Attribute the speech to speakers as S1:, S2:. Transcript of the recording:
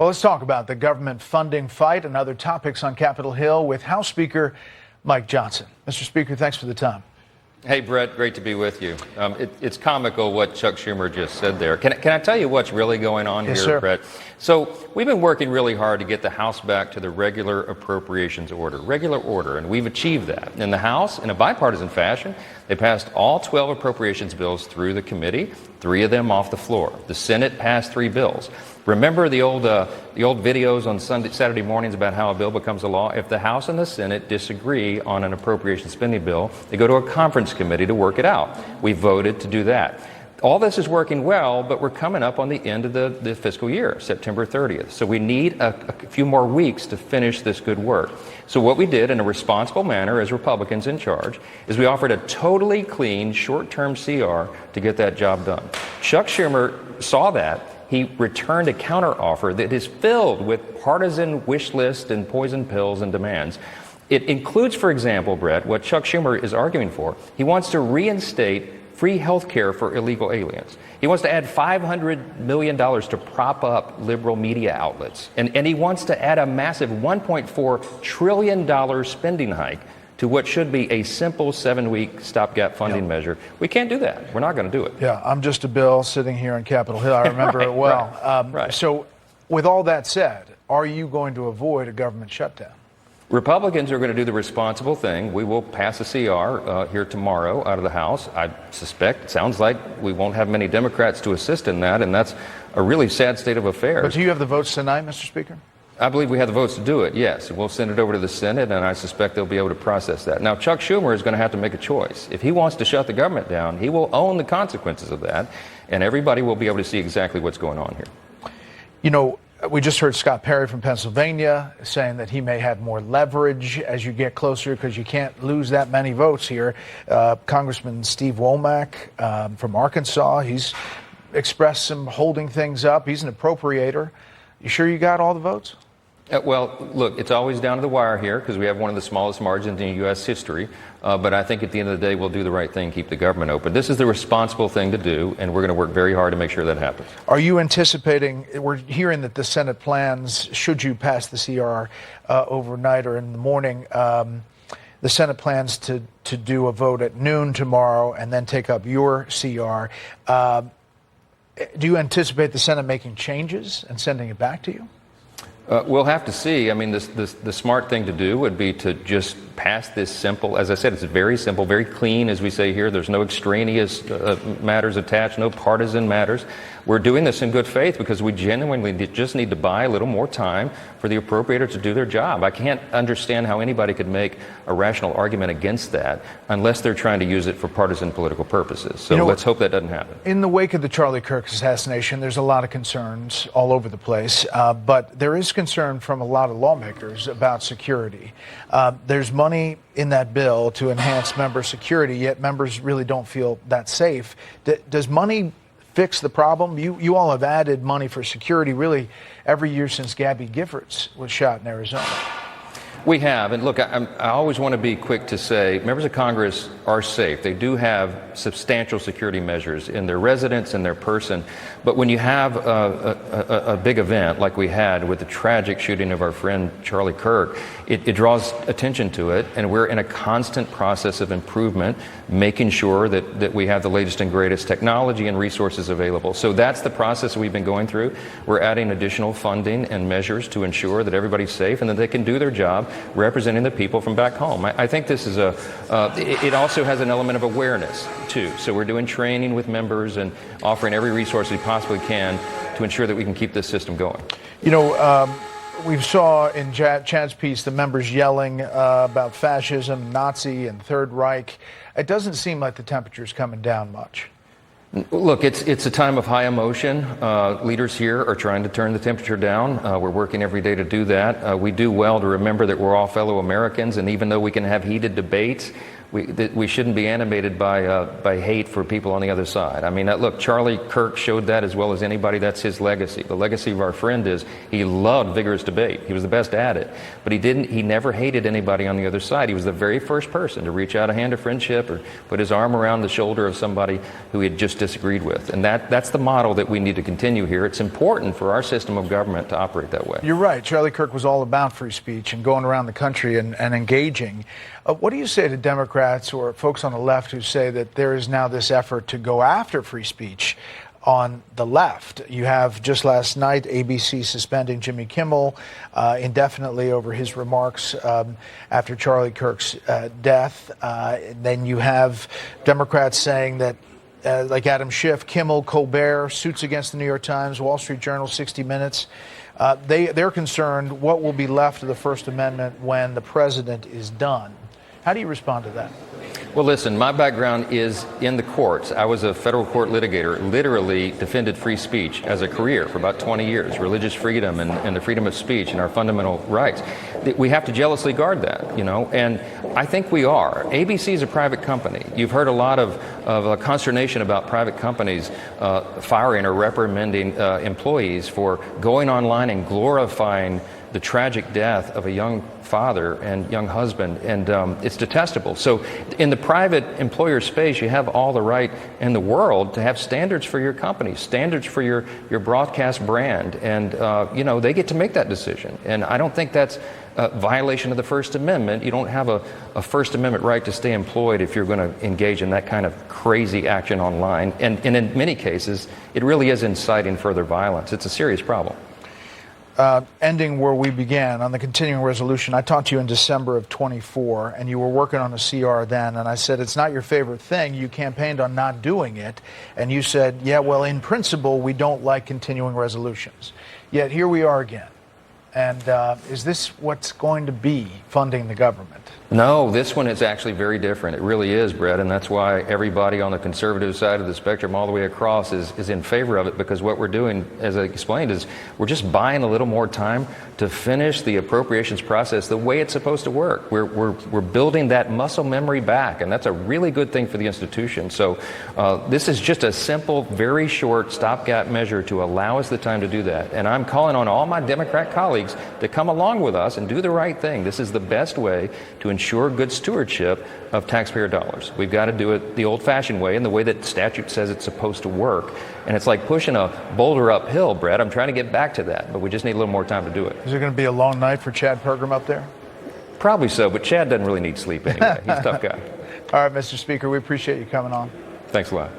S1: Well, let's talk about the government funding fight and other topics on Capitol Hill with House Speaker Mike Johnson. Mr. Speaker, thanks for the time.
S2: Hey, Bret, great to be with you. It's comical what Chuck Schumer just said there. Can I tell you what's really going on
S1: Yes,
S2: here,
S1: sir.
S2: Bret? So we've been working really hard to get the House back to the regular appropriations order, and we've achieved that. In the House, in a bipartisan fashion, they passed all 12 appropriations bills through the committee, 3 of them off the floor. The Senate passed 3 bills. Remember the old videos on Saturday mornings about how a bill becomes a law? If the House and the Senate disagree on an appropriation spending bill, they go to a conference committee to work it out. We voted to do that. All this is working well, but we're coming up on the end of the fiscal year, September 30th. So we need a few more weeks to finish this good work. So what we did in a responsible manner as Republicans in charge is we offered a totally clean short-term CR to get that job done. Chuck Schumer saw that. He returned a counteroffer that is filled with partisan wish lists and poison pills and demands. It includes, for example, Bret, what Chuck Schumer is arguing for. He wants to reinstate free health care for illegal aliens. He wants to add $500 million to prop up liberal media outlets. And he wants to add a massive $1.4 trillion spending hike to what should be a simple 7-week stopgap funding measure. We can't do that. We're not going to do it.
S1: Yeah, I'm just a bill sitting here on Capitol Hill. I remember it well.
S2: Right.
S1: So with all that said, are you going to avoid a government shutdown?
S2: Republicans are going to do the responsible thing. We will pass a CR here tomorrow out of the House. I suspect, it sounds like we won't have many Democrats to assist in that, and that's a really sad state of affairs.
S1: But do you have the votes tonight, Mr. Speaker?
S2: I believe we have the votes to do it, yes. We'll send it over to the Senate, and I suspect they'll be able to process that. Now, Chuck Schumer is going to have to make a choice. If he wants to shut the government down, he will own the consequences of that, and everybody will be able to see exactly what's going on here.
S1: You know, we just heard Scott Perry from Pennsylvania saying that he may have more leverage as you get closer because you can't lose that many votes here. Congressman Steve Womack from Arkansas, he's expressed some holding things up. He's an appropriator. You sure you got all the votes?
S2: Well, look, it's always down to the wire here because we have one of the smallest margins in U.S. history. But I think at the end of the day, we'll do the right thing, keep the government open. This is the responsible thing to do, and we're going to work very hard to make sure that happens.
S1: Are you anticipating, we're hearing that the Senate plans, should you pass the CR overnight or in the morning, the Senate plans to do a vote at noon tomorrow and then take up your CR. Do you anticipate the Senate making changes and sending it back to you?
S2: We'll have to see. I mean, the smart thing to do would be to just pass this simple. As I said, it's very simple, very clean, as we say here. There's no extraneous matters attached, no partisan matters. We're doing this in good faith because we genuinely just need to buy a little more time for the appropriator to do their job. I can't understand how anybody could make a rational argument against that unless they're trying to use it for partisan political purposes. So let's hope that doesn't happen.
S1: In the wake of the Charlie Kirk assassination, there's a lot of concerns all over the place, but there is concern from a lot of lawmakers about security. There's money in that bill to enhance member security, yet members really don't feel that safe. Does money fix the problem? You all have added money for security really every year since Gabby Giffords was shot in Arizona.
S2: We have. And look, I always want to be quick to say members of Congress are safe. They do have substantial security measures in their residence and their person. But when you have a big event like we had with the tragic shooting of our friend Charlie Kirk, it draws attention to it. And we're in a constant process of improvement, making sure that we have the latest and greatest technology and resources available. So that's the process we've been going through. We're adding additional funding and measures to ensure that everybody's safe and that they can do their job representing the people from back home. I think this is it also has an element of awareness, too. So we're doing training with members and offering every resource we possibly can to ensure that we can keep this system going.
S1: You know, we saw in Chad's piece the members yelling about fascism, Nazi, and Third Reich. It doesn't seem like the temperature's coming down much.
S2: Look, it's a time of high emotion. Leaders here are trying to turn the temperature down. We're working every day to do that. We do well to remember that we're all fellow Americans, and even though we can have heated debates, we shouldn't be animated by hate for people on the other side. I mean, look, Charlie Kirk showed that as well as anybody. That's his legacy. The legacy of our friend is he loved vigorous debate. He was the best at it. But he never hated anybody on the other side. He was the very first person to reach out a hand of friendship or put his arm around the shoulder of somebody who he had just disagreed with. And that's the model that we need to continue here. It's important for our system of government to operate that way.
S1: You're right. Charlie Kirk was all about free speech and going around the country and engaging. What do you say to Democrats or folks on the left who say that there is now this effort to go after free speech on the left? You have just last night ABC suspending Jimmy Kimmel indefinitely over his remarks after Charlie Kirk's death. Then you have Democrats saying that like Adam Schiff, Kimmel, Colbert, suits against the New York Times, Wall Street Journal, 60 Minutes. They're concerned what will be left of the First Amendment when the president is done. How do you respond to that?
S2: Well, listen, my background is in the courts. I was a federal court litigator, literally defended free speech as a career for about 20 years, religious freedom and the freedom of speech and our fundamental rights. We have to jealously guard that, and I think we are. ABC is a private company. You've heard a lot of consternation about private companies firing or reprimanding employees for going online and glorifying the tragic death of a young father and young husband, and it's detestable. So in the private employer space, you have all the right in the world to have standards for your company, standards for your broadcast brand, and they get to make that decision. And I don't think that's a violation of the First Amendment. You don't have a First Amendment right to stay employed if you're going to engage in that kind of crazy action online. And in many cases, it really is inciting further violence. It's a serious problem.
S1: Ending where we began on the continuing resolution, I talked to you in December of 24, and you were working on a CR then, and I said, it's not your favorite thing. You campaigned on not doing it, and you said, yeah, well, in principle, we don't like continuing resolutions. Yet here we are again. And is this what's going to be funding the government?
S2: No, this one is actually very different. It really is, Bret, and that's why everybody on the conservative side of the spectrum all the way across is in favor of it, because what we're doing, as I explained, is we're just buying a little more time to finish the appropriations process the way it's supposed to work. We're building that muscle memory back, and that's a really good thing for the institution. So this is just a simple, very short stopgap measure to allow us the time to do that. And I'm calling on all my Democrat colleagues to come along with us and do the right thing. This is the best way to ensure good stewardship of taxpayer dollars. We've got to do it the old-fashioned way and the way that statute says it's supposed to work. And it's like pushing a boulder uphill, Bret. I'm trying to get back to that, but we just need a little more time to do it.
S1: Is it going to be a long night for Chad Pergram up there?
S2: Probably so, but Chad doesn't really need sleep anyway. He's a tough guy.
S1: All right, Mr. Speaker, we appreciate you coming on.
S2: Thanks a lot.